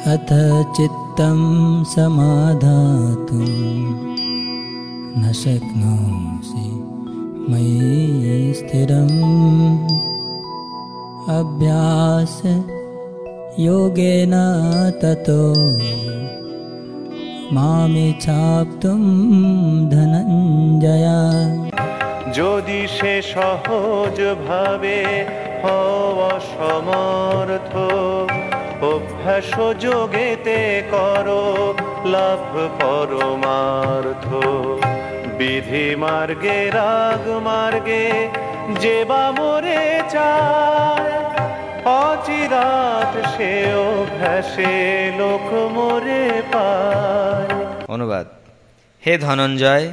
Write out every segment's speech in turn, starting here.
अथ चित्तं समाधातुं न शक्नोषि मयि स्थिरम् अभ्यास योगेन ततो मामिच्छाप्तुं धनञ्जय। যদি সে সহজ ভাবে হওয়া সমর্থ অভ্যাস যোগেতে করো লাভ পরমার্থ। বিধি মার্গে রাগ মার্গে যে বা মরে চায় অচিরাত সে অভ্যাসে লোক মরে পায়। অনুবাদ: হে ধনঞ্জয়,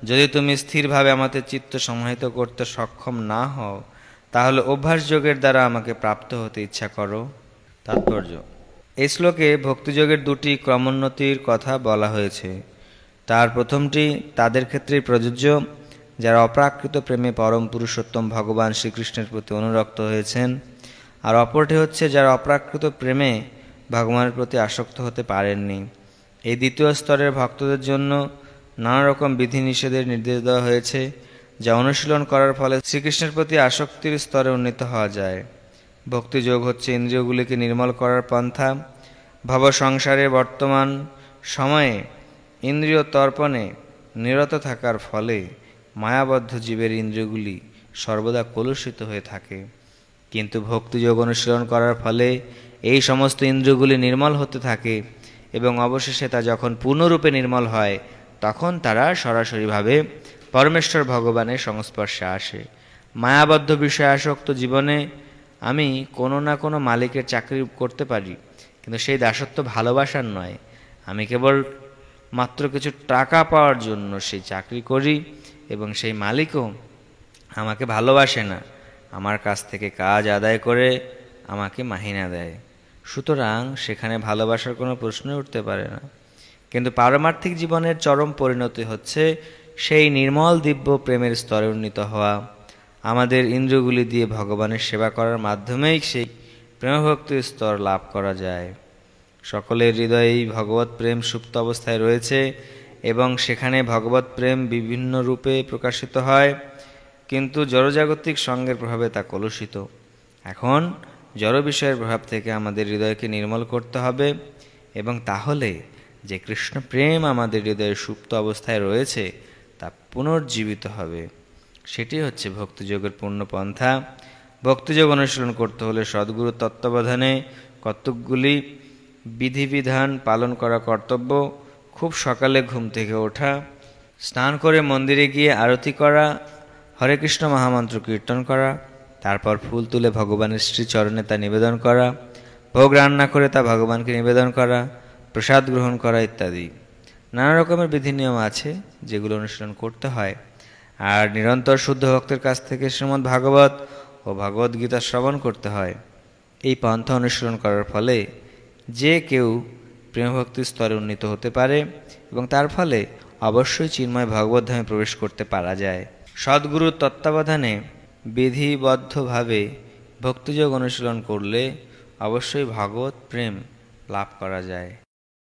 যদি তুমি স্থিরভাবে আমাদের চিত্ত সমাহিত করতে সক্ষম না হও তাহলে অভ্যাস যোগের দ্বারা আমাকে প্রাপ্ত হতে ইচ্ছা করো। তাৎপর্য: এই শ্লোকে ভক্তিযোগের দুটি ক্রমোন্নতির কথা বলা হয়েছে। তার প্রথমটি তাদের ক্ষেত্রেই প্রযোজ্য যারা অপ্রাকৃত প্রেমে পরম পুরুষোত্তম ভগবান শ্রীকৃষ্ণের প্রতি অনুরক্ত হয়েছেন, আর অপরটি হচ্ছে যারা অপ্রাকৃত প্রেমে ভগবানের প্রতি আসক্ত হতে পারেননি। এই দ্বিতীয় স্তরের ভক্তদের জন্য নানা রকম বিধিনিষেধের নির্দেশ দেওয়া হয়েছে, যা অনুশীলন করার ফলে শ্রীকৃষ্ণের প্রতি আসক্তির স্তরে উন্নীত হওয়া যায়। ভক্তিযোগ হচ্ছে ইন্দ্রিয়গুলিকে নির্মল করার পন্থা। ভব সংসারের বর্তমান সময়ে ইন্দ্রিয় তর্পণে নিরত থাকার ফলে মায়াবদ্ধ জীবের ইন্দ্রিয়গুলি সর্বদা কলুষিত হয়ে থাকে, কিন্তু ভক্তিযোগ অনুশীলন করার ফলে এই সমস্ত ইন্দ্রিয়গুলি নির্মল হতে থাকে এবং অবশেষে তা যখন পূর্ণরূপে নির্মল হয় তখন তারা সরাসরিভাবে পরমেশ্বর ভগবানের সংস্পর্শে আসে। মায়াবদ্ধ বিষয়ে আসক্ত জীবনে আমি কোনো না কোনো মালিকের চাকরি করতে পারি, কিন্তু সেই দাসত্ব ভালোবাসার নয়। আমি কেবল মাত্র কিছু টাকা পাওয়ার জন্য সেই চাকরি করি এবং সেই মালিকও আমাকে ভালোবাসে না, আমার কাছ থেকে কাজ আদায় করে আমাকে মাহিনা দেয়। সুতরাং সেখানে ভালোবাসার কোনো প্রশ্নই উঠতে পারে না। কিন্তু পারমার্থিক জীবনের চরম পরিণতি হচ্ছে সেই নির্মল দিব্য প্রেমের স্তরে উন্নীত হওয়া। আমাদের ইন্দ্রিয়গুলি দিয়ে ভগবানের সেবা করার মাধ্যমেই সেই প্রেমভক্তির স্তর লাভ করা যায়। সকলের হৃদয়েই ভগবৎ প্রেম সুপ্ত অবস্থায় রয়েছে এবং সেখানে ভগবৎ প্রেম বিভিন্ন রূপে প্রকাশিত হয়, কিন্তু জড়জাগতিক সঙ্গের প্রভাবে তা কলুষিত। এখন জড় বিষয়ের প্রভাব থেকে আমাদের হৃদয়কে নির্মল করতে হবে এবং তাহলে যে কৃষ্ণ প্রেম আমাদের হৃদয়ে সুপ্ত অবস্থায় রয়েছে তা পুনর্জীবিত হবে। সেটি হচ্ছে ভক্তিযোগের পূর্ণ পন্থা। ভক্তিযোগ অনুশীলন করতে হলে সদ্গুরু তত্ত্বাবধানে কতকগুলি বিধিবিধান পালন করা কর্তব্য। খুব সকালে ঘুম থেকে ওঠা, স্নান করে মন্দিরে গিয়ে আরতি করা, হরে কৃষ্ণ মহামন্ত্র কীর্তন করা, তারপর ফুল তুলে ভগবানের শ্রীচরণে তা নিবেদন করা, ভোগ রান্না করে তা ভগবানকে নিবেদন করা, প্রসাদ গ্রহণ করা ইত্যাদি। নানা রকমের বিধিনিয়ম আছে যেগুলো অনুশীলন করতে হয়, আর নিরন্তর শুদ্ধ ভক্তের কাছ থেকে শ্রীমদ্ ভাগবত ও ভগবদ্গীতা শ্রবণ করতে হয়। এই পন্থা অনুশীলন করার ফলে যে কেউ প্রেমভক্তির স্তরে উন্নীত হতে পারে এবং তার ফলে অবশ্যই চিন্ময় ভগবত ধামে প্রবেশ করতে পারা যায়। সদ্গুরুর তত্ত্বাবধানে বিধিবদ্ধভাবে ভক্তিযোগ অনুশীলন করলে অবশ্যই ভগবত প্রেম লাভ করা যায়।